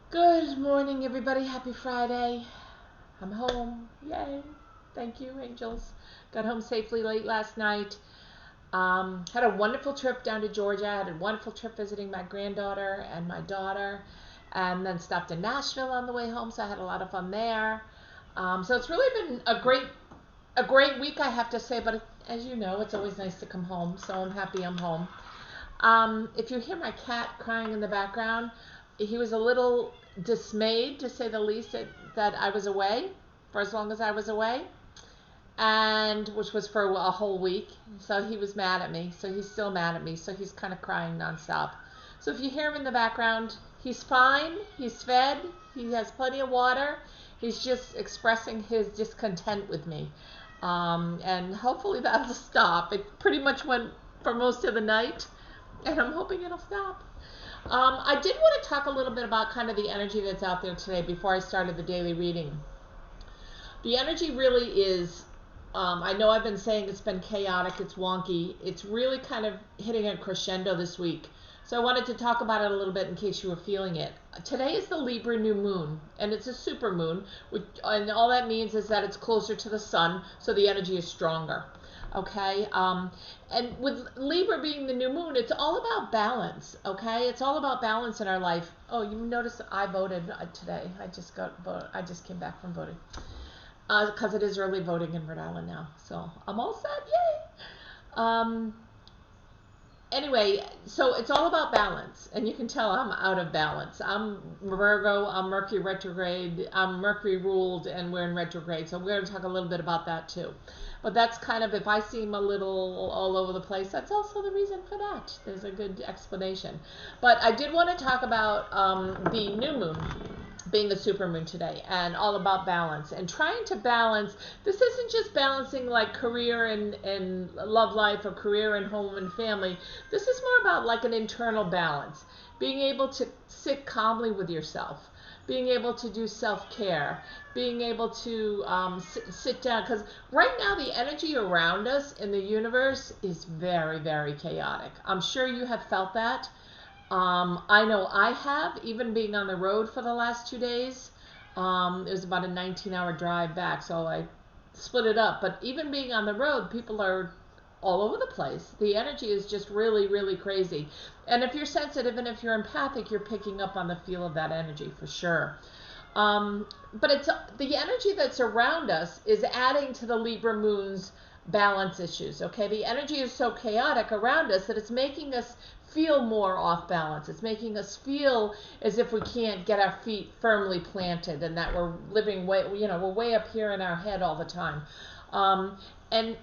Good morning, everybody. Happy Friday. I'm home. Yay. Thank you, angels. Got home safely late last night. Had a wonderful trip down to Georgia. Had a wonderful trip visiting my granddaughter and my daughter. And then stopped in Nashville on the way home, so I had a lot of fun there. So it's really been a great week, I have to say. But as you know, it's always nice to come home. So I'm happy I'm home. If you hear my cat crying in the background, he was a little dismayed, to say the least, that I was away for as long as I was away, and which was for a whole week. So he was mad at me. So he's still mad at me. So he's kind of crying nonstop. So if you hear him in the background, he's fine. He's fed. He has plenty of water. He's just expressing his discontent with me. And hopefully that'll stop. It pretty much went for most of the night, and I'm hoping it'll stop. I did want to talk a little bit about kind of the energy that's out there today before I started the daily reading. The energy really is, I know I've been saying it's been chaotic, it's wonky. It's really kind of hitting a crescendo this week. So I wanted to talk about it a little bit in case you were feeling it. Today is the Libra new moon, and it's a super moon, and all that means is that it's closer to the sun, so the energy is stronger. Okay, and with Libra being the new moon, it's all about balance. Okay, it's all about balance in our life. Oh, you notice I voted today. I just came back from voting because it is early voting in Rhode Island now. So I'm all set. Yay! Anyway, so it's all about balance, and you can tell I'm out of balance. I'm Virgo, I'm Mercury retrograde, I'm Mercury ruled, and we're in retrograde. So we're going to talk a little bit about that too. But that's kind of, if I seem a little all over the place, that's also the reason for that. There's a good explanation. But I did want to talk about the new moon being a supermoon today, and all about balance and trying to balance. This isn't just balancing like career and love life, or career and home and family. This is more about like an internal balance, being able to sit calmly with yourself, being able to do self-care, being able to sit down, because right now the energy around us in the universe is very, very chaotic. I'm sure you have felt that. I know I have, even being on the road for the last 2 days. It was about a 19-hour drive back, so I split it up. But even being on the road, people are all over the place. The energy is just really, really crazy. And if you're sensitive and if you're empathic, you're picking up on the feel of that energy for sure. But it's the energy that's around us is adding to the Libra moon's balance issues. Okay, the energy is so chaotic around us that it's making us feel more off balance. It's making us feel as if we can't get our feet firmly planted, and that we're living way, we're way up here in our head all the time. And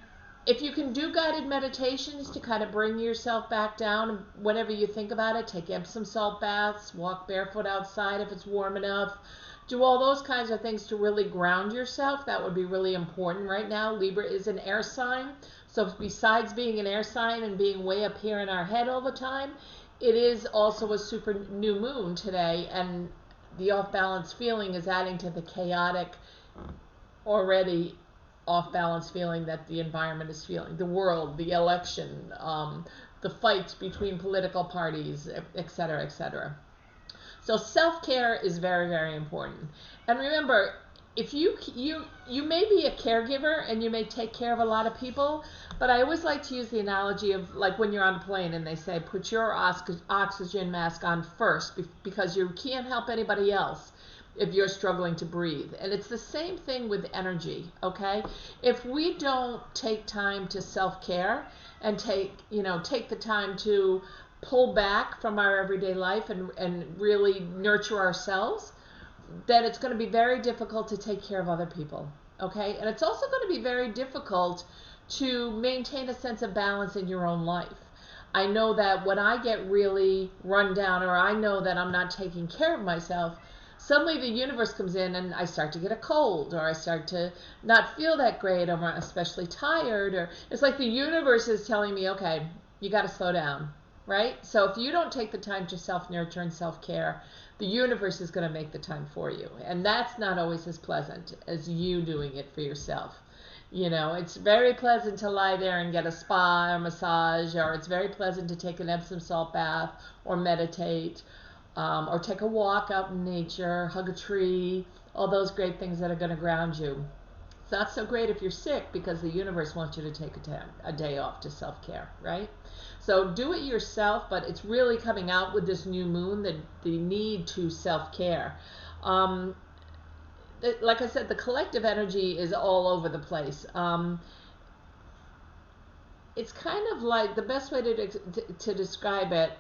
if you can do guided meditations to kind of bring yourself back down, whenever you think about it, take Epsom salt baths, walk barefoot outside if it's warm enough, do all those kinds of things to really ground yourself. That would be really important right now. Libra is an air sign. So besides being an air sign and being way up here in our head all the time, it is also a super new moon today. And the off balance feeling is adding to the chaotic, already off balance feeling that the environment is feeling. The world, the election, the fight between political parties, et cetera, et cetera. So self-care is very, very important. And remember, if you may be a caregiver and you may take care of a lot of people, but I always like to use the analogy of like when you're on a plane and they say put your oxygen mask on first because you can't help anybody else if you're struggling to breathe. And it's the same thing with energy, okay? If we don't take time to self-care and take the time to pull back from our everyday life and really nurture ourselves, then it's going to be very difficult to take care of other people. Okay? And it's also going to be very difficult to maintain a sense of balance in your own life. I know that when I get really run down, or I know that I'm not taking care of myself, suddenly the universe comes in and I start to get a cold, or I start to not feel that great, or I'm especially tired, or it's like the universe is telling me, okay, you got to slow down, right? So if you don't take the time to self-nurture and self-care, the universe is going to make the time for you. And that's not always as pleasant as you doing it for yourself. It's very pleasant to lie there and get a spa or massage, or it's very pleasant to take an Epsom salt bath or meditate. or take a walk out in nature, hug a tree, all those great things that are going to ground you. It's not so great if you're sick because the universe wants you to take a day off to self-care, right? So do it yourself, but it's really coming out with this new moon, the need to self-care. Um, like I said, the collective energy is all over the place. It's kind of like, the best way to describe it,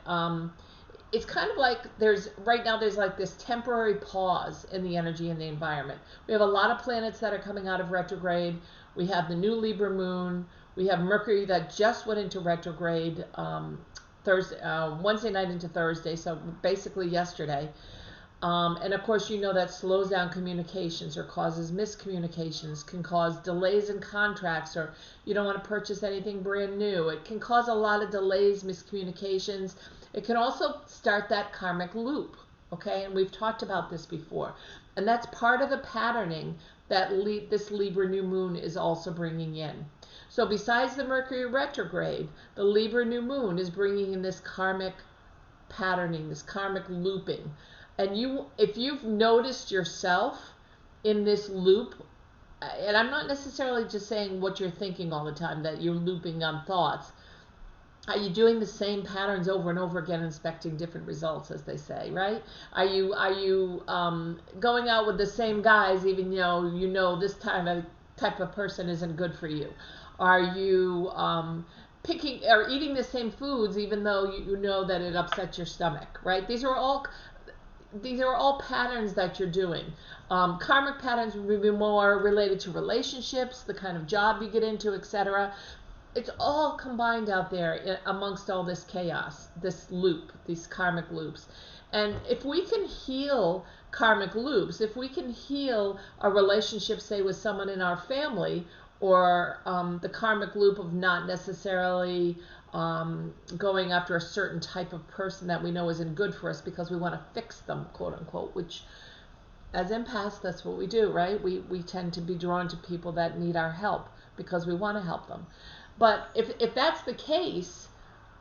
it's kind of like right now there's like this temporary pause in the energy and the environment. We have a lot of planets that are coming out of retrograde. We have the new Libra moon. We have Mercury that just went into retrograde Wednesday night into Thursday, so basically yesterday. And of course, you know that slows down communications or causes miscommunications, can cause delays in contracts, or you don't want to purchase anything brand new. It can cause a lot of delays, miscommunications. It can also start that karmic loop, okay? And we've talked about this before. And that's part of the patterning that this Libra new moon is also bringing in. So besides the Mercury retrograde, the Libra new moon is bringing in this karmic patterning, this karmic looping. And if you've noticed yourself in this loop, and I'm not necessarily just saying what you're thinking all the time, that you're looping on thoughts. Are you doing the same patterns over and over again, expecting different results, as they say, right? Are you going out with the same guys, even though you know this type of person isn't good for you? Are you picking or eating the same foods, even though you know that it upsets your stomach, right? These are all patterns that you're doing. Karmic patterns would be more related to relationships, the kind of job you get into, etc. It's all combined out there amongst all this chaos, this loop, these karmic loops. And if we can heal karmic loops, if we can heal a relationship, say, with someone in our family, or the karmic loop of not necessarily going after a certain type of person that we know isn't good for us because we want to fix them, quote unquote, which as empaths, that's what we do, right? We tend to be drawn to people that need our help because we want to help them. But if that's the case,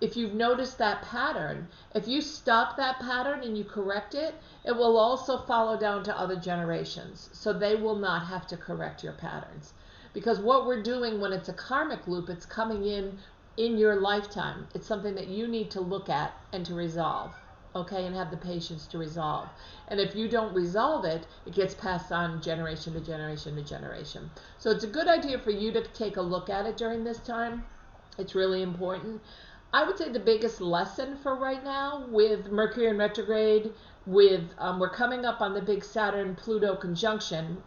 if you've noticed that pattern, if you stop that pattern and you correct it, it will also follow down to other generations. So they will not have to correct your patterns. Because what we're doing when it's a karmic loop, it's coming in your lifetime. It's something that you need to look at and to resolve, okay, and have the patience to resolve. And if you don't resolve it, it gets passed on generation to generation to generation. So it's a good idea for you to take a look at it during this time. It's really important. I would say the biggest lesson for right now with Mercury in retrograde, we're coming up on the big Saturn-Pluto conjunction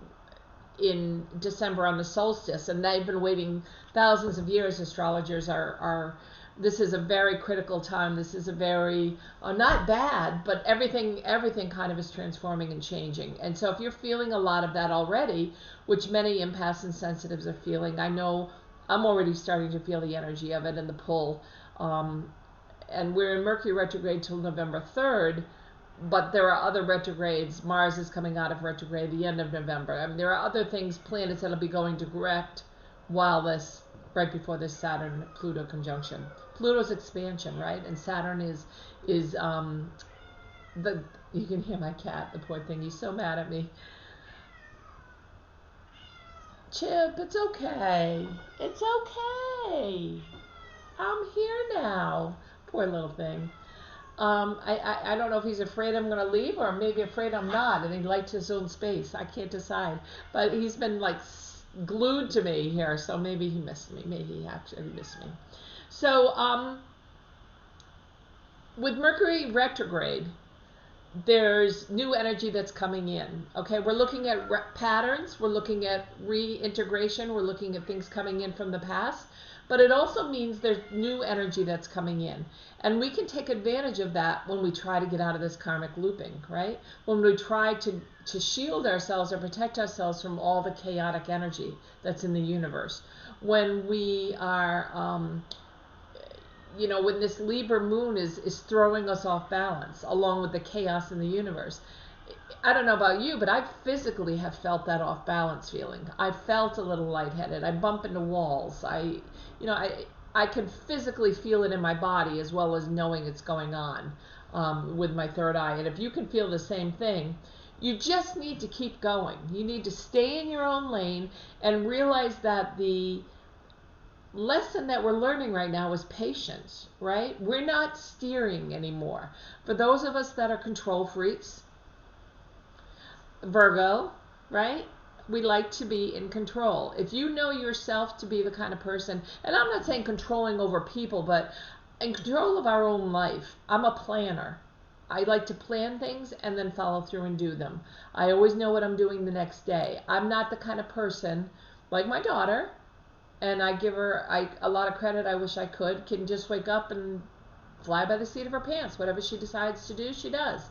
in December on the solstice, and they've been waiting thousands of years. Astrologers are this is a very critical time. This is a very not bad, but everything kind of is transforming and changing. And so if you're feeling a lot of that already, which many empaths and sensitives are feeling, I know I'm already starting to feel the energy of it and the pull. And we're in Mercury retrograde till November 3rd. But there are other retrogrades. Mars is coming out of retrograde the end of November. I mean, there are other planets that'll be going direct right before this Saturn-Pluto conjunction. Pluto's expansion, right? And Saturn is you can hear my cat, the poor thing. He's so mad at me. Chip, it's okay. It's okay. I'm here now. Poor little thing. I don't know if he's afraid I'm going to leave or maybe afraid I'm not, and he likes his own space. I can't decide. But he's been like glued to me here, so maybe he missed me. Maybe he actually missed me. So with Mercury retrograde, there's new energy that's coming in. Okay, we're looking at patterns, we're looking at reintegration, we're looking at things coming in from the past. But it also means there's new energy that's coming in. And we can take advantage of that when we try to get out of this karmic looping, right? When we try to shield ourselves or protect ourselves from all the chaotic energy that's in the universe. When we are, when this Libra moon is throwing us off balance, along with the chaos in the universe. I don't know about you, but I physically have felt that off balance feeling. I felt a little lightheaded. I bump into walls. I can physically feel it in my body as well as knowing it's going on. with my third eye. And if you can feel the same thing, you just need to keep going. You need to stay in your own lane and realize that the lesson that we're learning right now is patience, right? We're not steering anymore. For those of us that are control freaks, Virgo, right? We like to be in control. If you know yourself to be the kind of person, and I'm not saying controlling over people, but in control of our own life. I'm a planner. I like to plan things and then follow through and do them. I always know what I'm doing the next day. I'm not the kind of person like my daughter, and I give her a lot of credit. I wish I could. Can just wake up and fly by the seat of her pants. Whatever she decides to do, she does.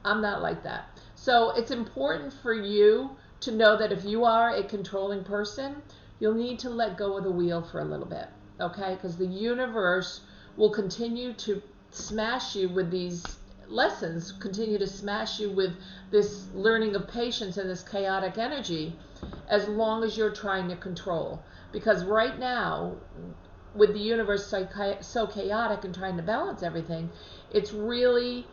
I'm not like that. So it's important for you to know that if you are a controlling person, you'll need to let go of the wheel for a little bit, okay? Because the universe will continue to smash you with these lessons, continue to smash you with this learning of patience and this chaotic energy as long as you're trying to control. Because right now, with the universe so chaotic and trying to balance everything, it's really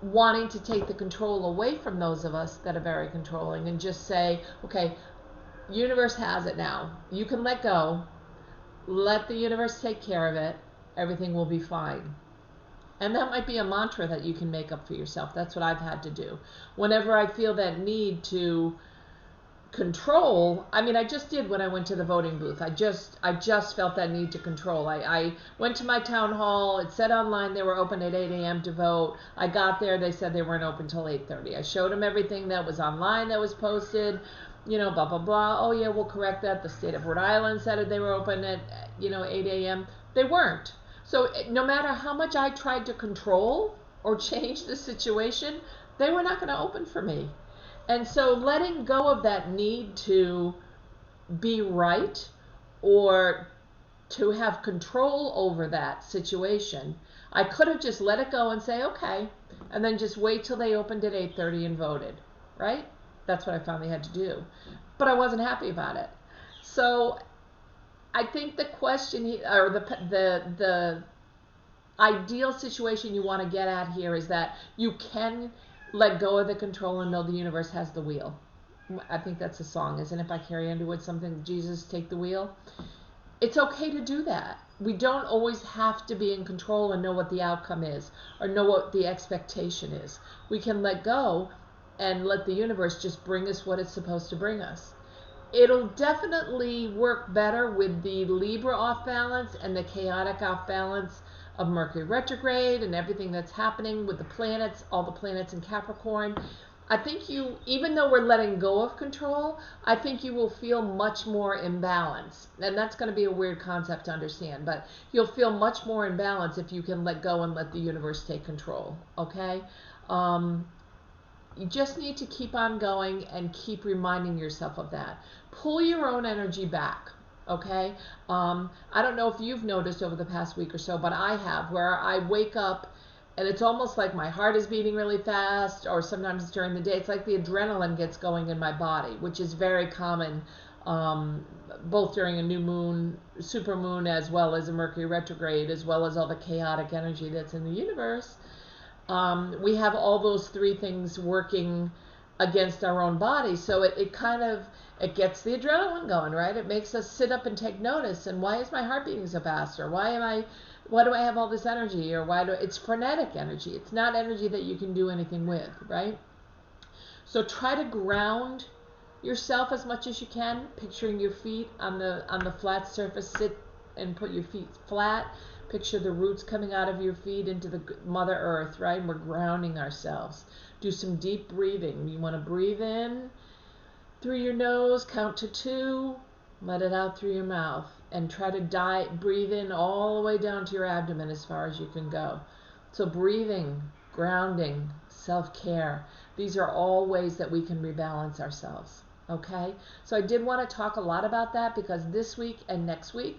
wanting to take the control away from those of us that are very controlling and just say, okay, universe has it now. You can let go. Let the universe take care of it. Everything will be fine. And that might be a mantra that you can make up for yourself. That's what I've had to do. Whenever I feel that need to control, I mean, I just did when I went to the voting booth. I just felt that need to control. I went to my town hall. It said online they were open at 8 a.m. to vote. I got there. They said they weren't open till 8:30. I showed them everything that was online that was posted, you know, blah, blah, blah. Oh, yeah, we'll correct that. The state of Rhode Island said they were open at, 8 a.m. They weren't. So no matter how much I tried to control or change the situation, they were not going to open for me. And so letting go of that need to be right or to have control over that situation, I could have just let it go and say, okay, and then just wait till they opened at 8:30 and voted, right? That's what I finally had to do. But I wasn't happy about it. So I think the question or the ideal situation you want to get at here is that you can let go of the control and know the universe has the wheel. I think that's a song, isn't it, by Carrie Underwood, something, Jesus, take the wheel? It's okay to do that. We don't always have to be in control and know what the outcome is or know what the expectation is. We can let go and let the universe just bring us what it's supposed to bring us. It'll definitely work better with the Libra off balance and the chaotic off balance of Mercury retrograde and everything that's happening with the planets, all the planets in Capricorn. I think you, even though we're letting go of control, I think you will feel much more in balance. And that's going to be a weird concept to understand, but you'll feel much more in balance if you can let go and let the universe take control, okay? You just need to keep on going and keep reminding yourself of that. Pull your own energy back, okay? I don't know if you've noticed over the past week or so, but I have, where I wake up and it's almost like my heart is beating really fast, or sometimes during the day, it's like the adrenaline gets going in my body, which is very common both during a new moon, super moon, as well as a Mercury retrograde, as well as all the chaotic energy that's in the universe. We have all those three things working against our own body. So it kind of, it gets the adrenaline going, right? It makes us sit up and take notice. And why is my heart beating so fast? Or why do I have all this energy? Or it's frenetic energy. It's not energy that you can do anything with, right? So try to ground yourself as much as you can, picturing your feet on the flat surface. Sit and put your feet flat. Picture the roots coming out of your feet into the Mother Earth, right? And we're grounding ourselves. Do some deep breathing. You want to breathe in through your nose, count to 2, let it out through your mouth, and try to breathe in all the way down to your abdomen as far as you can go. So breathing, grounding, self-care, these are all ways that we can rebalance ourselves, okay? So I did want to talk a lot about that because this week and next week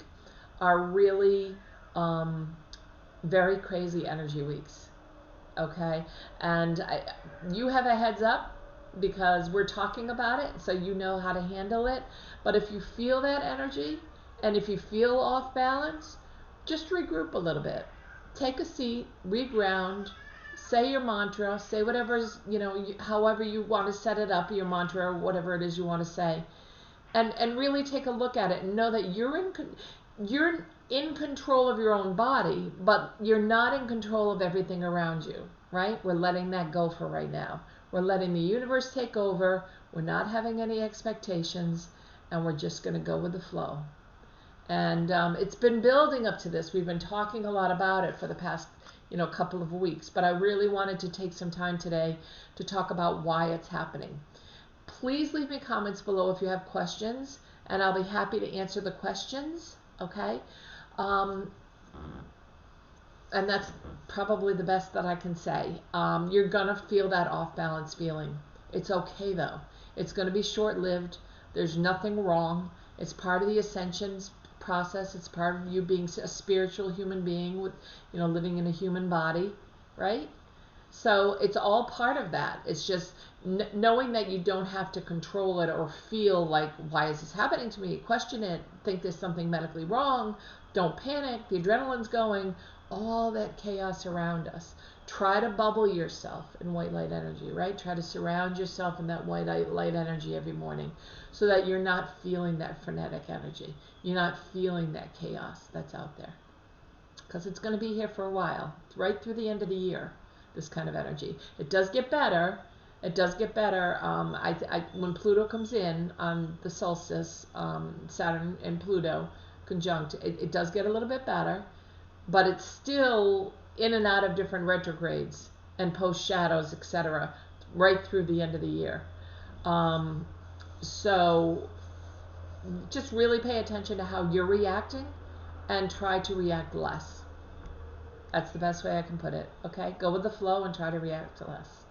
are really very crazy energy weeks, okay? And you have a heads up because we're talking about it, so you know how to handle it. But if you feel that energy and if you feel off balance, just regroup a little bit. Take a seat, reground, say your mantra, say whatever's, however you want to set it up, your mantra or whatever it is you want to say. And really take a look at it and know that you're in control of your own body, but you're not in control of everything around you, right? We're letting that go for right now. We're letting the universe take over. We're not having any expectations, and we're just going to go with the flow. And it's been building up to this. We've been talking a lot about it for the past, couple of weeks, but I really wanted to take some time today to talk about why it's happening. Please leave me comments below if you have questions, and I'll be happy to answer the questions, okay? And that's probably the best that I can say. You're going to feel that off-balance feeling. It's okay, though. It's going to be short-lived. There's nothing wrong. It's part of the ascensions process. It's part of you being a spiritual human being with, living in a human body, right? So it's all part of that. It's just knowing that you don't have to control it or feel like, why is this happening to me? Question it. Think there's something medically wrong. Don't panic. The adrenaline's going. All that chaos around us. Try to bubble yourself in white light energy, right? Try to surround yourself in that white light energy every morning so that you're not feeling that frenetic energy. You're not feeling that chaos that's out there. Because it's going to be here for a while, right through the end of the year, this kind of energy. It does get better. It does get better. When Pluto comes in on the solstice, Saturn and Pluto conjunct, it does get a little bit better, but it's still in and out of different retrogrades and post shadows, etc., right through the end of the year. So just really pay attention to how you're reacting and try to react less. That's the best way I can put it, okay? Go with the flow and try to react less.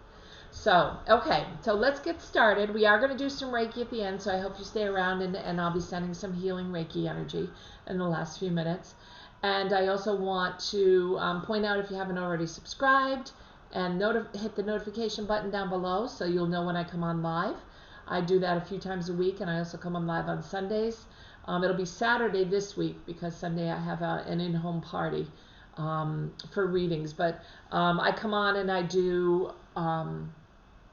So, okay, so let's get started. We are going to do some Reiki at the end, so I hope you stay around, and I'll be sending some healing Reiki energy in the last few minutes. And I also want to point out, if you haven't already subscribed, and hit the notification button down below so you'll know when I come on live. I do that a few times a week, and I also come on live on Sundays. It'll be Saturday this week because Sunday I have an in-home party for readings. But I come on and I do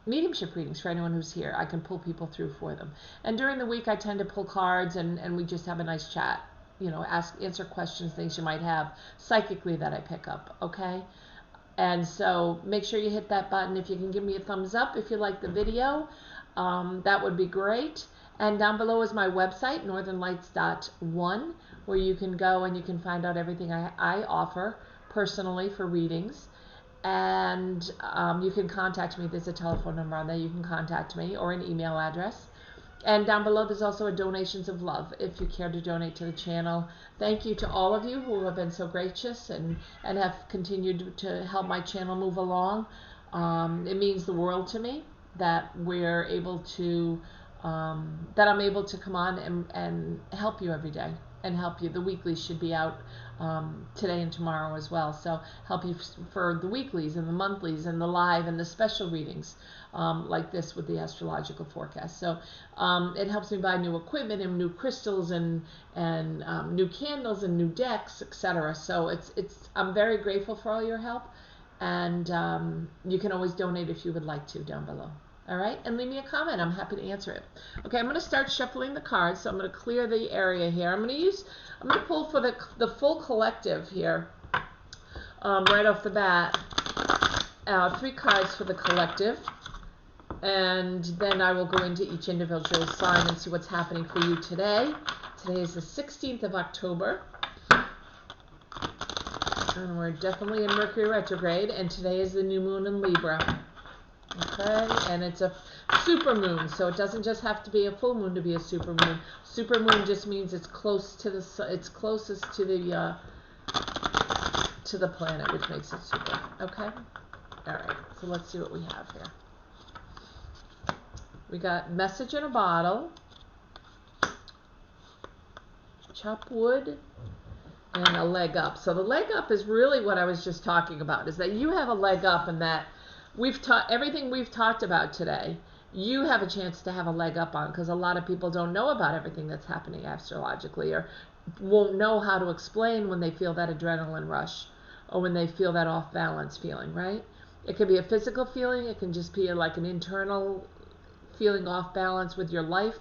mediumship readings for anyone who's here. I can pull people through for them. And during the week I tend to pull cards and we just have a nice chat. Answer questions, things you might have psychically that I pick up, okay? And so make sure you hit that button. If you can give me a thumbs up if you like the video, that would be great. And down below is my website, northernlights.one, where you can go and you can find out everything I offer personally for readings. And you can contact me. There's a telephone number on there. You can contact me, or an email address. And down below there's also a donations of love if you care to donate to the channel. Thank you to all of you who have been so gracious and have continued to help my channel move along. It means the world to me that we're able to, that I'm able to come on and help you every day and help you. The weeklies should be out today and tomorrow as well. So help you for the weeklies and the monthlies and the live and the special readings like this with the astrological forecast. So it helps me buy new equipment and new crystals and new candles and new decks, etc. So I'm very grateful for all your help, and you can always donate if you would like to down below. All right, and leave me a comment. I'm happy to answer it. Okay, I'm going to start shuffling the cards. So I'm going to clear the area here. I'm going to pull for the full collective here, right off the bat. 3 cards for the collective, and then I will go into each individual sign and see what's happening for you today. Today is the 16th of October, and we're definitely in Mercury retrograde, and today is the new moon in Libra. Okay, and it's a super moon, so it doesn't just have to be a full moon to be a super moon. Super moon just means it's close to it's closest to the planet, which makes it super. Okay, all right. So let's see what we have here. We got message in a bottle, chop wood, and a leg up. So the leg up is really what I was just talking about. Is that you have a leg up, and that everything we've talked about today, you have a chance to have a leg up on, because a lot of people don't know about everything that's happening astrologically, or won't know how to explain when they feel that adrenaline rush or when they feel that off balance feeling, right? It could be a physical feeling. It can just be like an internal feeling off balance with your life.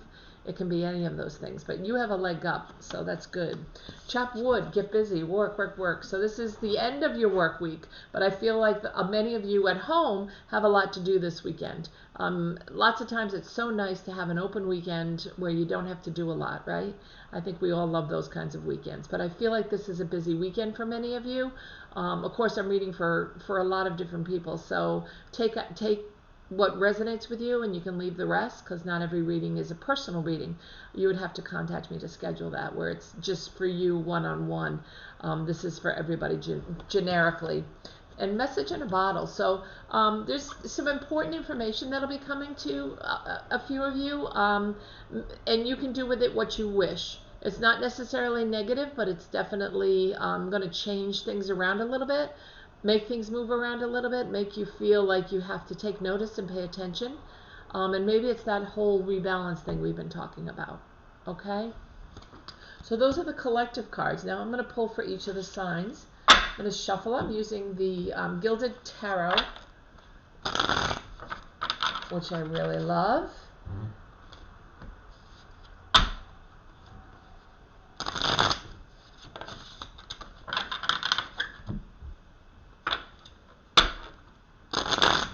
It can be any of those things, but you have a leg up, so that's good. Chop wood, get busy, work, work, work. So this is the end of your work week, but I feel like many of you at home have a lot to do this weekend. Lots of times it's so nice to have an open weekend where you don't have to do a lot, right? I think we all love those kinds of weekends, but I feel like this is a busy weekend for many of you. Of course, I'm reading for a lot of different people, so take what resonates with you, and you can leave the rest, because not every reading is a personal reading. You would have to contact me to schedule that, where it's just for you one-on-one. This is for everybody generically. And message in a bottle. So there's some important information that'll be coming to a few of you, and you can do with it what you wish. It's not necessarily negative, but it's definitely going to change things around a little bit. Make things move around a little bit, make you feel like you have to take notice and pay attention. And maybe it's that whole rebalance thing we've been talking about. Okay? So those are the collective cards. Now I'm going to pull for each of the signs. I'm going to shuffle them using the Gilded Tarot, which I really love.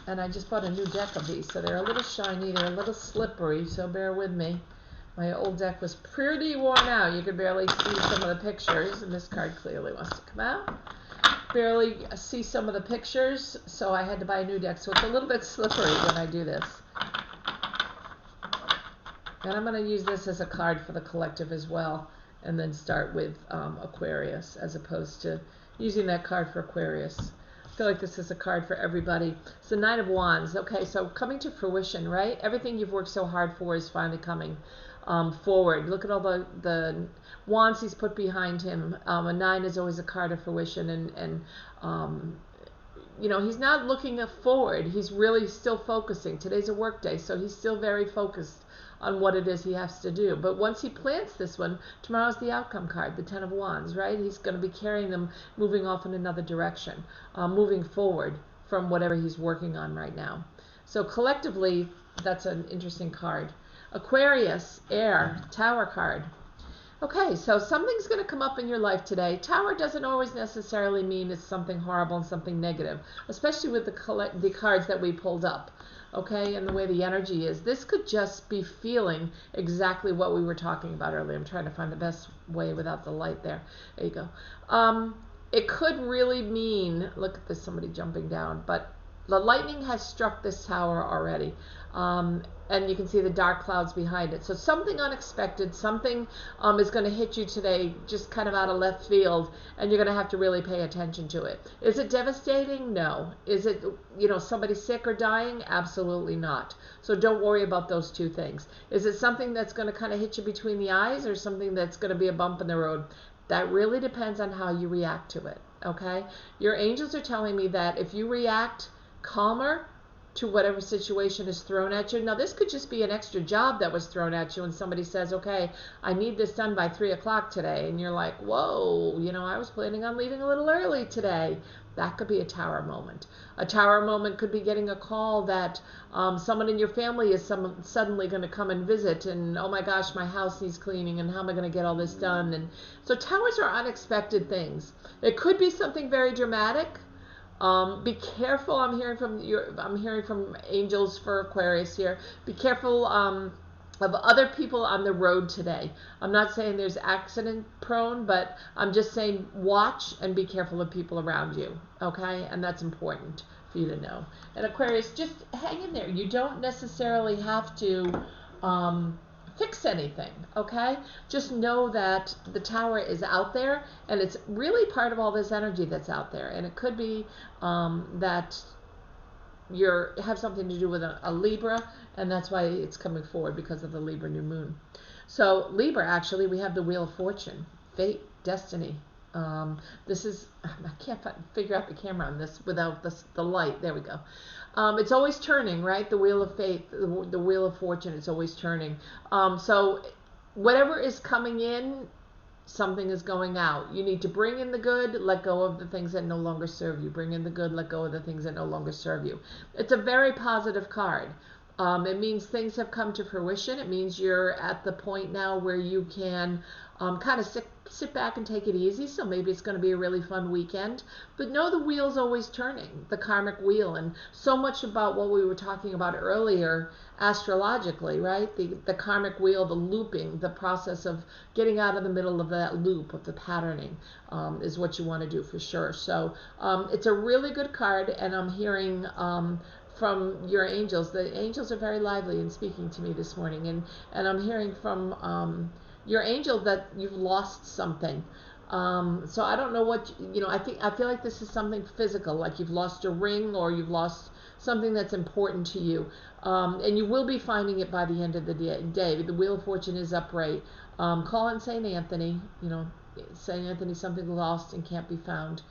And I just bought a new deck of these, so they're a little shiny, they're a little slippery, so bear with me. My old deck was pretty worn out. You could barely see some of the pictures, and this card clearly wants to come out. Barely see some of the pictures, so I had to buy a new deck, so it's a little bit slippery when I do this. And I'm going to use this as a card for the collective as well, and then start with Aquarius, as opposed to using that card for Aquarius. I feel like this is a card for everybody. It's the Knight of Wands. Okay, so coming to fruition, right? Everything you've worked so hard for is finally coming forward. Look at all the wands he's put behind him. A 9 is always a card of fruition, and you know, he's not looking forward. He's really still focusing. Today's a work day, so he's still very focused on what it is he has to do. But once he plants this one, tomorrow's the outcome card, the 10 of Wands, right? He's going to be carrying them, moving off in another direction, moving forward from whatever he's working on right now. So collectively, that's an interesting card. Aquarius, air, Tower card. Okay, so something's going to come up in your life today. Tower doesn't always necessarily mean it's something horrible and something negative, especially with the cards that we pulled up. Okay, and the way the energy is. This could just be feeling exactly what we were talking about earlier. I'm trying to find the best way without the light there. There you go. It could really mean, look at this, somebody jumping down, but the lightning has struck this tower already. And you can see the dark clouds behind it. So something unexpected, something is going to hit you today just kind of out of left field, and you're going to have to really pay attention to it. Is it devastating? No. Is it, you know, somebody sick or dying? Absolutely not. So don't worry about those two things. Is it something that's going to kind of hit you between the eyes, or something that's going to be a bump in the road? That really depends on how you react to it, okay? Your angels are telling me that if you react calmer to whatever situation is thrown at you. Now, this could just be an extra job that was thrown at you, and somebody says, okay, I need this done by 3 o'clock today. And you're like, whoa, you know, I was planning on leaving a little early today. That could be a tower moment. A tower moment could be getting a call that someone in your family is suddenly going to come and visit, and oh my gosh, my house needs cleaning, and how am I going to get all this done? And so towers are unexpected things. It could be something very dramatic. Be careful. I'm hearing from angels for Aquarius here. Be careful of other people on the road today. I'm not saying there's accident prone, but I'm just saying watch and be careful of people around you. Okay, and that's important for you to know. And Aquarius, just hang in there. You don't necessarily have to fix anything, okay? Just know that the tower is out there, and it's really part of all this energy that's out there. And it could be that you have something to do with a Libra, and that's why it's coming forward, because of the Libra new moon. So Libra, actually, we have the Wheel of Fortune, fate, destiny. This is, I can't figure out the camera on this without the light. There we go. It's always turning, right? The Wheel of Fate, the Wheel of Fortune, it's always turning. So whatever is coming in something is going out. You need to bring in the good, let go of the things that no longer serve you. Bring in the good, let go of the things that no longer serve you. It's a very positive card. It means things have come to fruition. It means you're at the point now where you can kind of sit back and take it easy. So maybe it's going to be a really fun weekend. But know the wheel's always turning, the karmic wheel. And so much about what we were talking about earlier astrologically, right? The karmic wheel, the looping, the process of getting out of the middle of that loop of the patterning is what you want to do for sure. So it's a really good card, and I'm hearing from your angels. The angels are very lively in speaking to me this morning, and I'm hearing from your angel that you've lost something. So I don't know what I feel like this is something physical, like you've lost a ring or you've lost something that's important to you, and you will be finding it by the end of the day. The Wheel of Fortune is upright. Call on Saint Anthony. Saint Anthony, something lost and can't be found.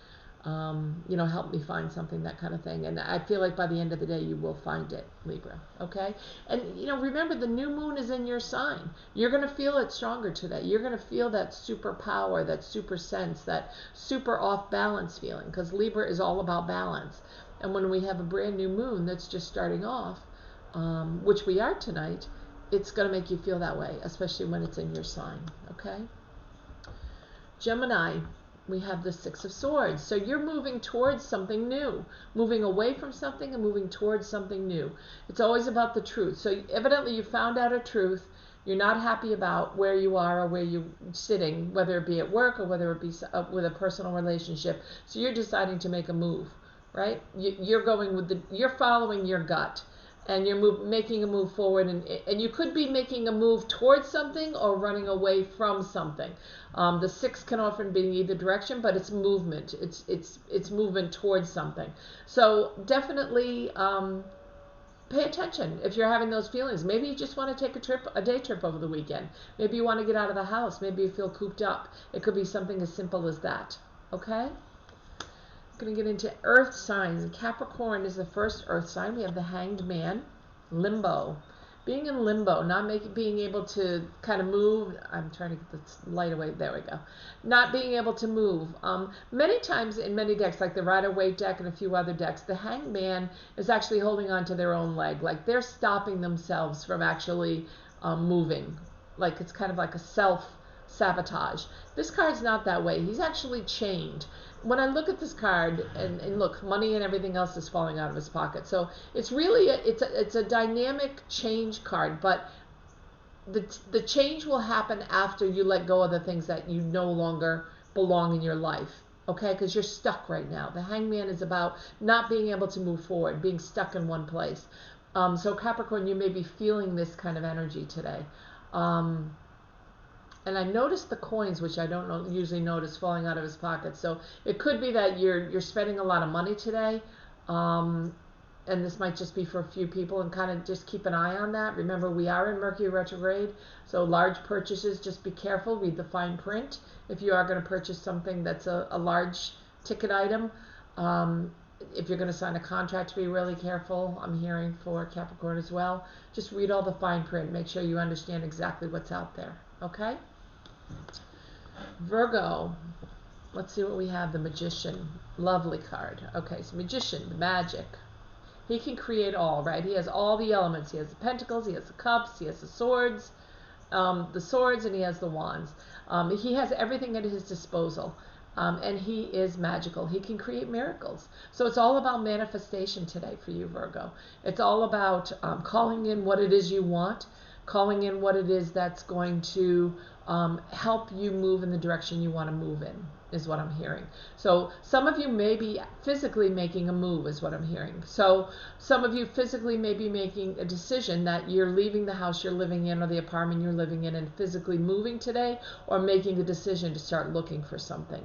Help me find something, that kind of thing. And I feel like by the end of the day, you will find it, Libra. Okay? And, remember, the new moon is in your sign. You're going to feel it stronger today. You're going to feel that super power, that super sense, that super off balance feeling, because Libra is all about balance. And when we have a brand new moon that's just starting off, which we are tonight, it's going to make you feel that way, especially when it's in your sign. Okay? Gemini, we have the Six of Swords. So you're moving towards something new, moving away from something and moving towards something new. It's always about the truth. So evidently you found out a truth. You're not happy about where you are or where you're sitting, whether it be at work or whether it be with a personal relationship. So you're deciding to make a move, right? You're going with you're following your gut. And you're making a move forward, and you could be making a move towards something or running away from something. The six can often be in either direction, but it's movement. It's movement towards something. So definitely pay attention if you're having those feelings. Maybe you just want to take a day trip over the weekend. Maybe you want to get out of the house. Maybe you feel cooped up. It could be something as simple as that. Okay? Going to get into earth signs. Capricorn is the first earth sign. We have the Hanged Man. Limbo. Being in limbo, not being able to kind of move. I'm trying to get the light away. There we go. Not being able to move. Many times in many decks, like the Rider-Waite deck and a few other decks, the Hanged Man is actually holding on to their own leg. Like they're stopping themselves from actually moving. Like it's kind of like a self-sabotage. This card's not that way. He's actually chained. When I look at this card, and look, money and everything else is falling out of his pocket. So it's really it's a dynamic change card, but the change will happen after you let go of the things that you no longer belong in your life. Okay, because you're stuck right now. The Hangman is about not being able to move forward, being stuck in one place. So Capricorn, you may be feeling this kind of energy today. And I noticed the coins, which I don't usually notice, falling out of his pocket. So it could be that you're spending a lot of money today. And this might just be for a few people, and kind of just keep an eye on that. Remember, we are in Mercury retrograde, so large purchases, just be careful. Read the fine print if you are going to purchase something that's a large ticket item. If you're going to sign a contract, be really careful. I'm hearing for Capricorn as well. Just read all the fine print. Make sure you understand exactly what's out there. Okay? Virgo, let's see what we have. The Magician, lovely card. Okay, so Magician, the magic. He can create all, right? He has all the elements. He has the pentacles, he has the cups, he has the swords, and he has the wands. He has everything at his disposal, and he is magical. He can create miracles. So it's all about manifestation today for you, Virgo. It's all about calling in what it is you want, calling in what it is that's going to help you move in the direction you want to move in, is what I'm hearing. So some of you may be physically making a move, is what I'm hearing. So some of you physically may be making a decision that you're leaving the house you're living in or the apartment you're living in and physically moving today, or making a decision to start looking for something.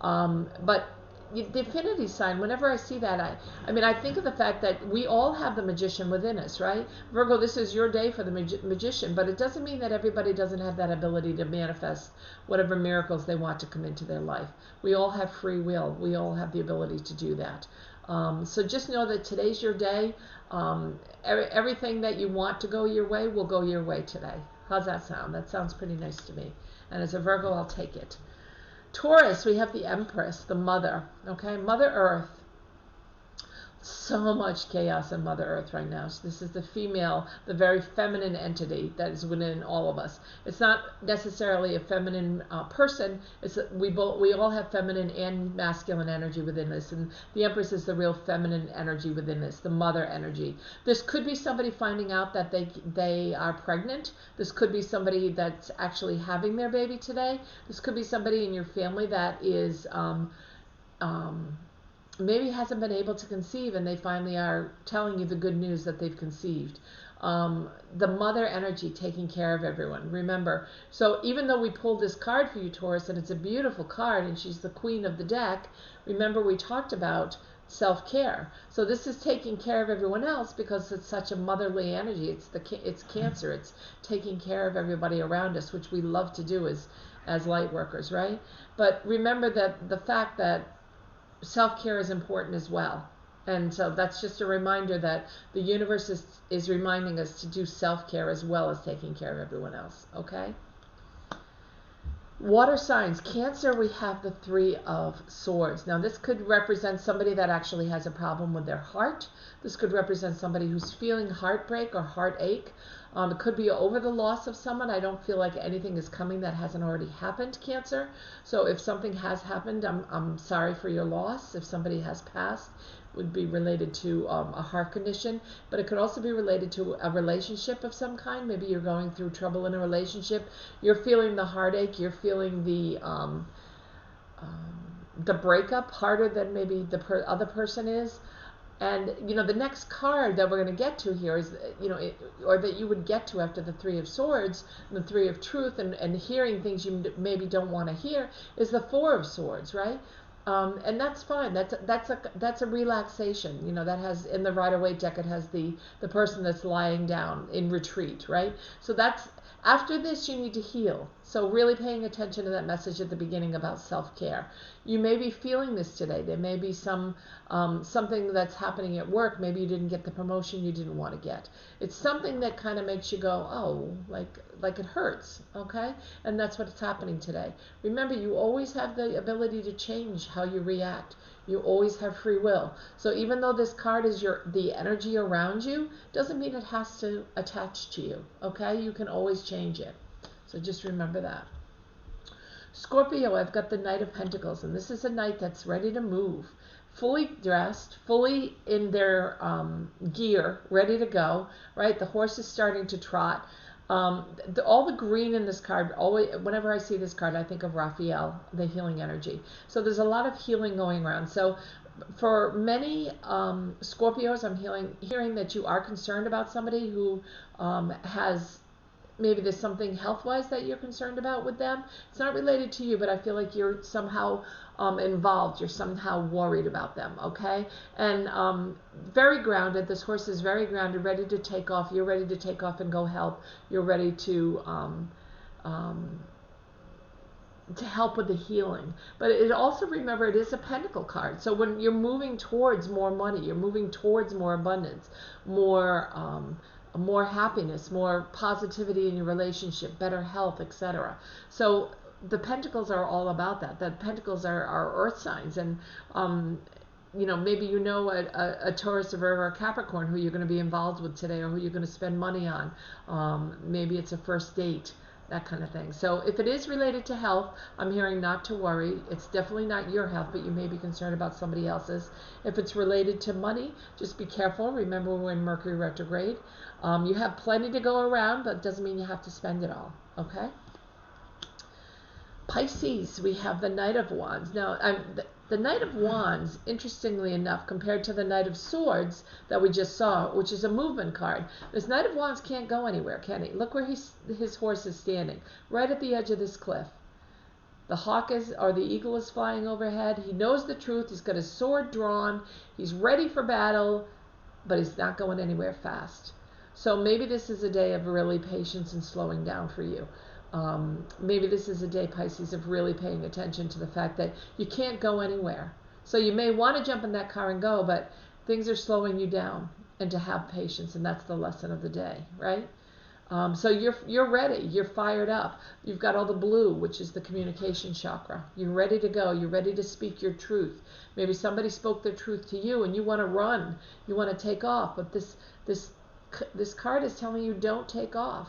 But the Infinity sign, whenever I see that, I think of the fact that we all have the Magician within us, right? Virgo, this is your day for the Magician, but it doesn't mean that everybody doesn't have that ability to manifest whatever miracles they want to come into their life. We all have free will. We all have the ability to do that. So just know that today's your day. Everything that you want to go your way will go your way today. How's that sound? That sounds pretty nice to me. And as a Virgo, I'll take it. Taurus, we have the Empress, the Mother. Okay, Mother Earth. So much chaos in Mother Earth right now. So this is the female, the very feminine entity that is within all of us. It's not necessarily a feminine person. It's we all have feminine and masculine energy within this, and the Empress is the real feminine energy within this, the mother energy. This could be somebody finding out that they are pregnant. This could be somebody that's actually having their baby today. This could be somebody in your family that is maybe hasn't been able to conceive, and they finally are telling you the good news that they've conceived. The mother energy taking care of everyone. Remember, so even though we pulled this card for you, Taurus, and it's a beautiful card, and she's the queen of the deck, remember we talked about self-care. So this is taking care of everyone else because it's such a motherly energy. It's Cancer. It's taking care of everybody around us, which we love to do as light workers, right? But remember that the fact that self-care is important as well. And so that's just a reminder that the universe is reminding us to do self-care as well as taking care of everyone else, okay? Water signs. Cancer, we have the Three of Swords. Now, this could represent somebody that actually has a problem with their heart. This could represent somebody who's feeling heartbreak or heartache. It could be over the loss of someone. I don't feel like anything is coming that hasn't already happened, Cancer. So if something has happened, I'm sorry for your loss. If somebody has passed, it would be related to a heart condition. But it could also be related to a relationship of some kind. Maybe you're going through trouble in a relationship. You're feeling the heartache. You're feeling the breakup harder than maybe the other person is. And, you know, the next card that we're going to get to here is, you know, or that you would get to after the Three of Swords, the Three of Truth, and hearing things you maybe don't want to hear, is the Four of Swords, right? And that's fine. That's a relaxation. You know, that has, in the Rider-Waite deck, it has the person that's lying down in retreat, right? So that's, after this, you need to heal. So really paying attention to that message at the beginning about self-care. You may be feeling this today. There may be something that's happening at work. Maybe you didn't get the promotion you didn't want to get. It's something that kind of makes you go, oh, like it hurts, okay? And that's what's happening today. Remember, you always have the ability to change how you react. You always have free will. So even though this card is the energy around you, doesn't mean it has to attach to you, okay? You can always change it. So just remember that. Scorpio, I've got the Knight of Pentacles, and this is a knight that's ready to move, fully dressed, fully in their gear, ready to go, right? The horse is starting to trot. All the green in this card, always, whenever I see this card, I think of Raphael, the healing energy. So there's a lot of healing going around. So for many Scorpios, I'm hearing that you are concerned about somebody who has, maybe there's something health-wise that you're concerned about with them. It's not related to you, but I feel like you're somehow involved. You're somehow worried about them, okay? And very grounded. This horse is very grounded, ready to take off. You're ready to take off and go help. You're ready to help with the healing. But it also, remember, it is a pentacle card. So when you're moving towards more money, you're moving towards more abundance, more happiness, more positivity in your relationship, better health, etc. So the pentacles are all about that. The pentacles are earth signs, and you know, maybe you know a Taurus, a Virgo, or a Capricorn who you're going to be involved with today, or who you're going to spend money on. Maybe it's a first date, that kind of thing. So if it is related to health, I'm hearing not to worry. It's definitely not your health, but you may be concerned about somebody else's. If it's related to money, just be careful. Remember, we're in Mercury retrograde. You have plenty to go around, but it doesn't mean you have to spend it all, okay? Pisces, we have the Knight of Wands. Now, the Knight of Wands, interestingly enough, compared to the Knight of Swords that we just saw, which is a movement card, this Knight of Wands can't go anywhere, can he? Look where his horse is standing, right at the edge of this cliff. The hawk or the eagle is flying overhead. He knows the truth. He's got his sword drawn. He's ready for battle, but he's not going anywhere fast. So maybe this is a day of really patience and slowing down for you. Maybe this is a day, Pisces, of really paying attention to the fact that you can't go anywhere. So you may want to jump in that car and go, but things are slowing you down, and to have patience, and that's the lesson of the day, right? So you're ready. You're fired up. You've got all the blue, which is the communication chakra. You're ready to go. You're ready to speak your truth. Maybe somebody spoke their truth to you, and you want to run. You want to take off. But this card is telling you don't take off.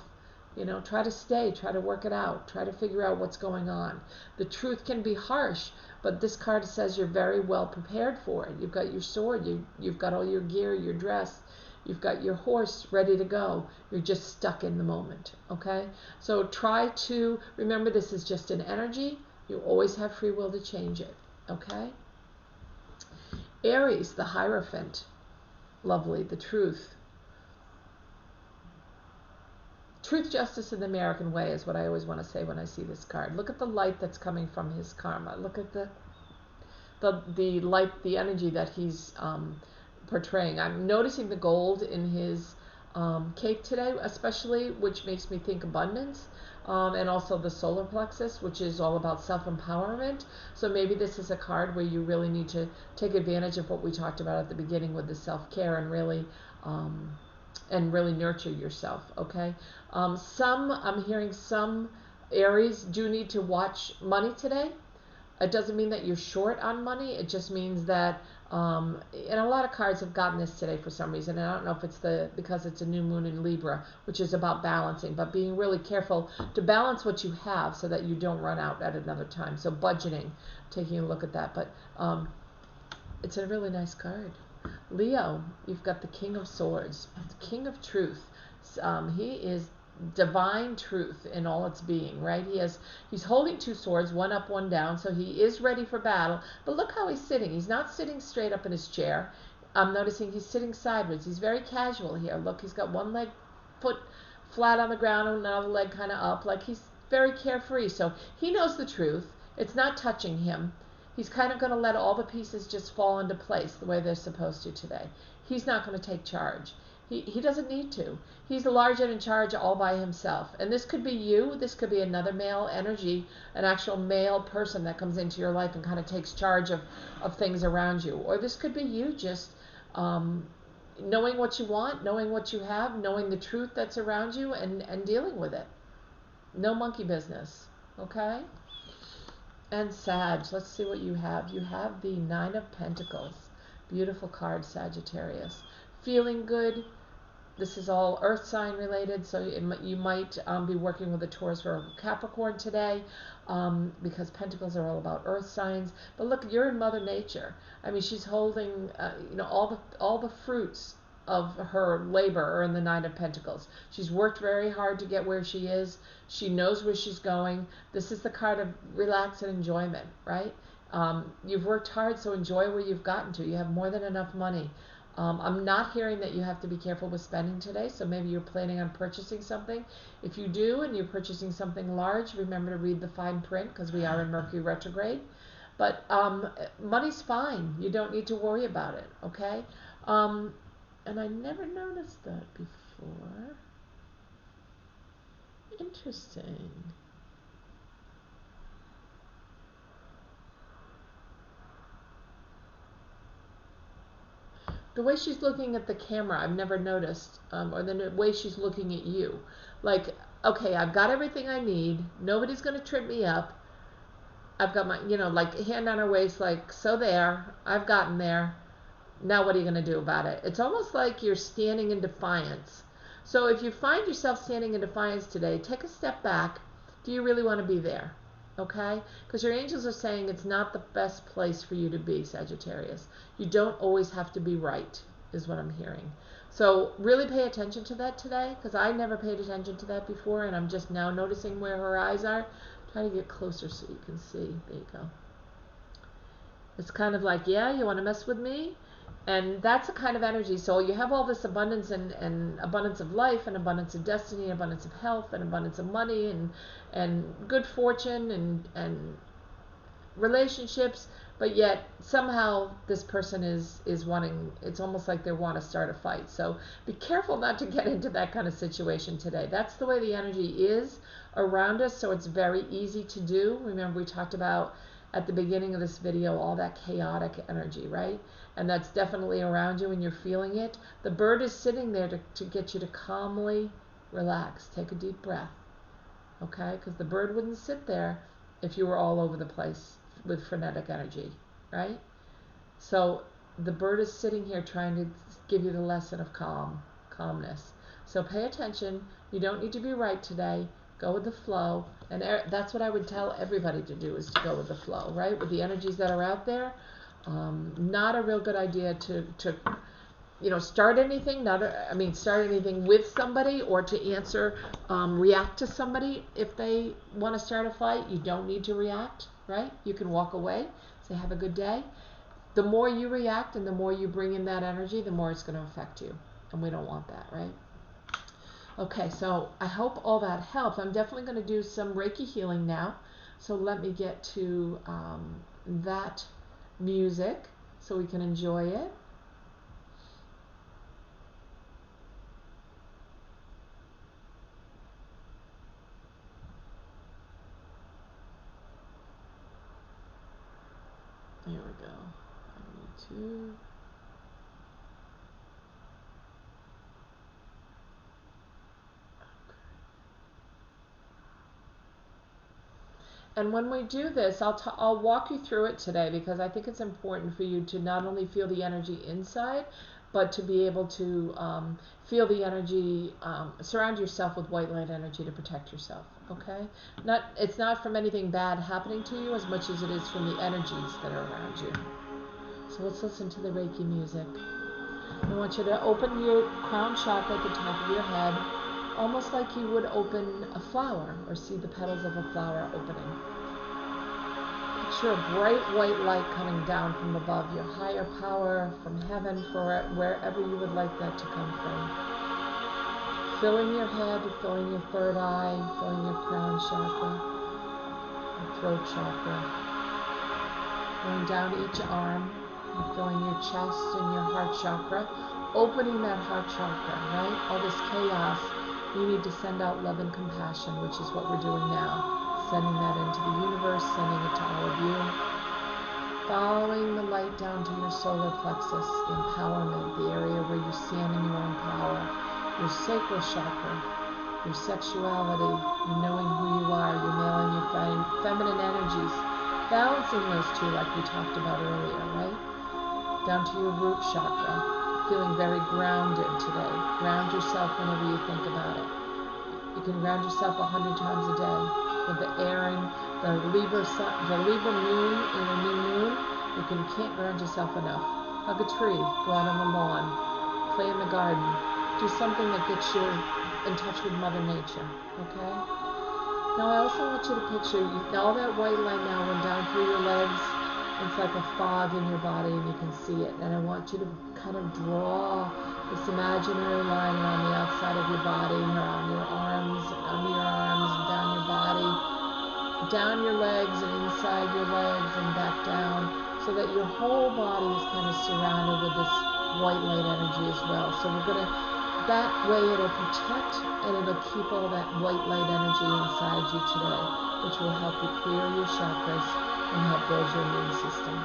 You know, try to stay. Try to work it out. Try to figure out what's going on. The truth can be harsh, but this card says you're very well prepared for it. You've got your sword. You've got all your gear, your dress. You've got your horse ready to go. You're just stuck in the moment, okay? So try to remember this is just an energy. You always have free will to change it, okay? Aries, the Hierophant. Lovely, the truth. Truth, justice, and the American way is what I always want to say when I see this card. Look at the light that's coming from his karma. Look at the light, the energy that he's portraying. I'm noticing the gold in his cape today, especially, which makes me think abundance, and also the solar plexus, which is all about self-empowerment. So maybe this is a card where you really need to take advantage of what we talked about at the beginning with the self-care and really nurture yourself, okay? I'm hearing some Aries do need to watch money today. It doesn't mean that you're short on money. It just means that, and a lot of cards have gotten this today for some reason. And I don't know if it's because it's a new moon in Libra, which is about balancing, but being really careful to balance what you have so that you don't run out at another time. So budgeting, taking a look at that. But it's a really nice card. Leo, you've got the King of Swords, the King of Truth. He is divine truth in all its being, right? He's holding two swords, one up, one down, so he is ready for battle. But look how he's sitting. He's not sitting straight up in his chair. I'm noticing he's sitting sideways. He's very casual here. Look, he's got one foot flat on the ground and another leg kind of up. Like he's very carefree. So he knows the truth. It's not touching him. He's kind of going to let all the pieces just fall into place the way they're supposed to today. He's not going to take charge. He doesn't need to. He's large and in charge all by himself. And this could be you. This could be another male energy, an actual male person that comes into your life and kind of takes charge of things around you. Or this could be you just knowing what you want, knowing what you have, knowing the truth that's around you and dealing with it. No monkey business. Okay? And Sag, let's see what you have. You have the Nine of Pentacles. Beautiful card, Sagittarius. Feeling good. This is all earth sign related, so you might be working with a Taurus or a Capricorn today because Pentacles are all about earth signs. But look, you're in Mother Nature. I mean, she's holding all the fruits of her labor are in the Nine of Pentacles. She's worked very hard to get where she is. She knows where she's going. This is the card of relax and enjoyment, right? You've worked hard, so enjoy where you've gotten to. You have more than enough money. I'm not hearing that you have to be careful with spending today, so maybe you're planning on purchasing something. If you do and you're purchasing something large, remember to read the fine print because we are in Mercury retrograde. But money's fine. You don't need to worry about it, okay? And I never noticed that before. Interesting. The way she's looking at the camera, I've never noticed, or the way she's looking at you. Like, okay, I've got everything I need. Nobody's going to trip me up. I've got my, like hand on her waist, like, so there, I've gotten there. Now what are you going to do about it? It's almost like you're standing in defiance. So if you find yourself standing in defiance today, take a step back. Do you really want to be there? Okay? Because your angels are saying it's not the best place for you to be, Sagittarius. You don't always have to be right, is what I'm hearing. So really pay attention to that today, because I never paid attention to that before, and I'm just now noticing where her eyes are. Try to get closer so you can see. There you go. It's kind of like, yeah, you want to mess with me? And that's the kind of energy. So you have all this abundance and abundance of life and abundance of destiny, abundance of health and abundance of money and good fortune and relationships, but yet somehow this person is wanting, it's almost like they want to start a fight. So be careful not to get into that kind of situation today. That's the way the energy is around us, so it's very easy to do. Remember, we talked about at the beginning of this video all that chaotic energy, right? And that's definitely around you and you're feeling it. The bird is sitting there to get you to calmly Relax. Take a deep breath. Okay? Because the bird wouldn't sit there if you were all over the place with frenetic energy, right? So the bird is sitting here trying to give you the lesson of calmness. So pay attention. You don't need to be right today. Go with the flow. And that's what I would tell everybody to do, is to go with the flow, right? With the energies that are out there. Not a real good idea to start anything. Start anything with somebody, or to answer, react to somebody. If they want to start a fight, you don't need to react, right? You can walk away, say have a good day. The more you react and the more you bring in that energy, the more it's going to affect you. And we don't want that, right? Okay, so I hope all that helped. I'm definitely going to do some Reiki healing now. So let me get to that music so we can enjoy it. Here we go. I need to... And when we do this, I'll walk you through it today, because I think it's important for you to not only feel the energy inside, but to be able to feel the energy, surround yourself with white light energy to protect yourself, okay? It's not from anything bad happening to you as much as it is from the energies that are around you. So let's listen to the Reiki music. I want you to open your crown chakra at the top of your head, almost like you would open a flower or see the petals of a flower opening. Picture a bright white light coming down from above, your higher power from heaven, for wherever you would like that to come from. Filling your head, filling your third eye, filling your crown chakra, your throat chakra. Going down each arm, filling your chest and your heart chakra, opening that heart chakra, right? All this chaos, you need to send out love and compassion, which is what we're doing now. Sending that into the universe, sending it to all of you. Following the light down to your solar plexus, the empowerment, the area where you stand in your own power, your sacral chakra, your sexuality, your knowing who you are, your male and your feminine energies, balancing those two like we talked about earlier, right? Down to your root chakra, feeling very grounded today. Ground yourself whenever you think about it. You can ground yourself 100 times a day. With the airing, the Libra moon in the new moon, you can't ground yourself enough. Hug a tree, go out on the lawn, play in the garden, do something that gets you in touch with Mother Nature, okay? Now I also want you to picture, all that white light now went down through your legs. It's like a fog in your body and you can see it. And I want you to kind of draw this imaginary line around the outside of your body, around your arms, under your arms, and down your body, down your legs and inside your legs and back down, so that your whole body is kind of surrounded with this white light energy as well. So that way it'll protect and it'll keep all that white light energy inside you today, which will help you clear your chakras and help build your immune system.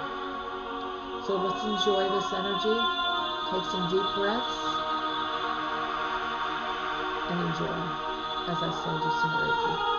So let's enjoy this energy. Take some deep breaths and enjoy as I send you some Reiki.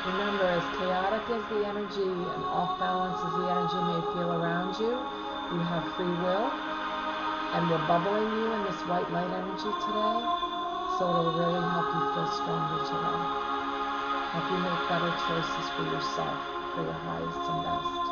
Remember, as chaotic as the energy and off balance as the energy may feel around you, you have free will, and we're bubbling you in this white light energy today, so it'll really help you feel stronger today. Help you make better choices for yourself, for your highest and best.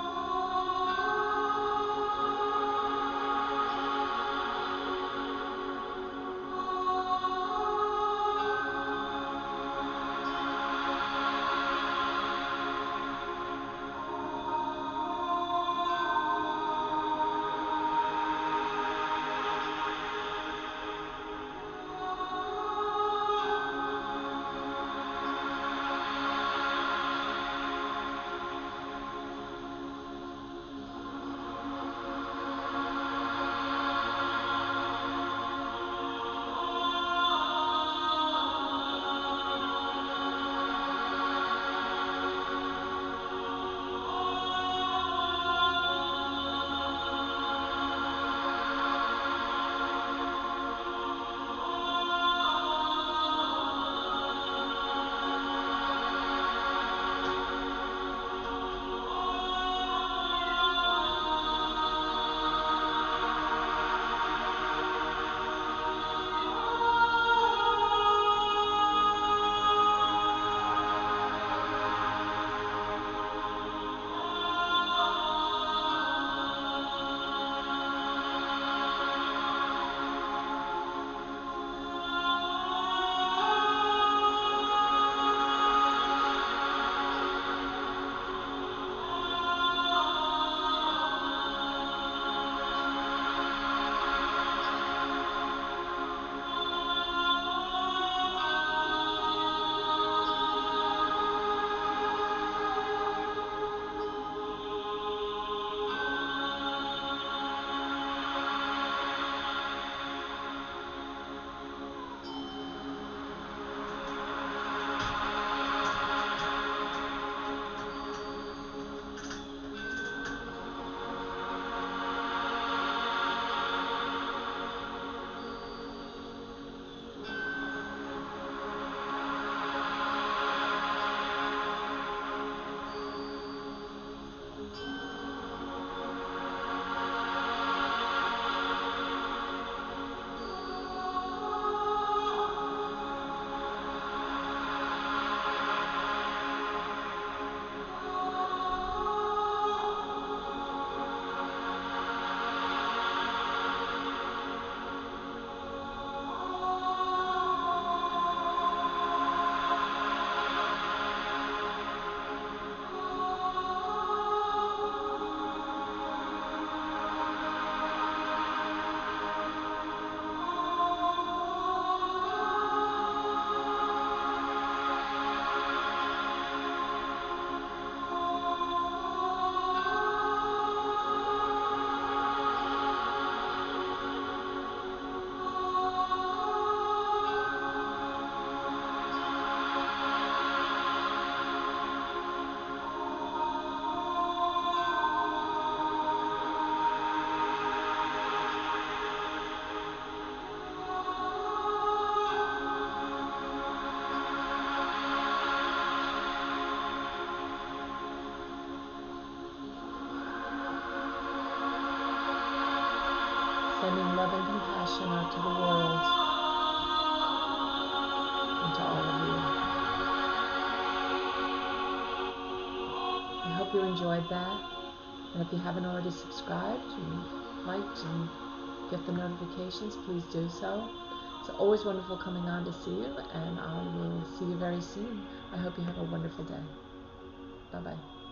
Sending love and compassion out to the world and to all of you. I hope you enjoyed that. And if you haven't already subscribed and liked and get the notifications, please do so. It's always wonderful coming on to see you, and I will see you very soon. I hope you have a wonderful day. Bye-bye.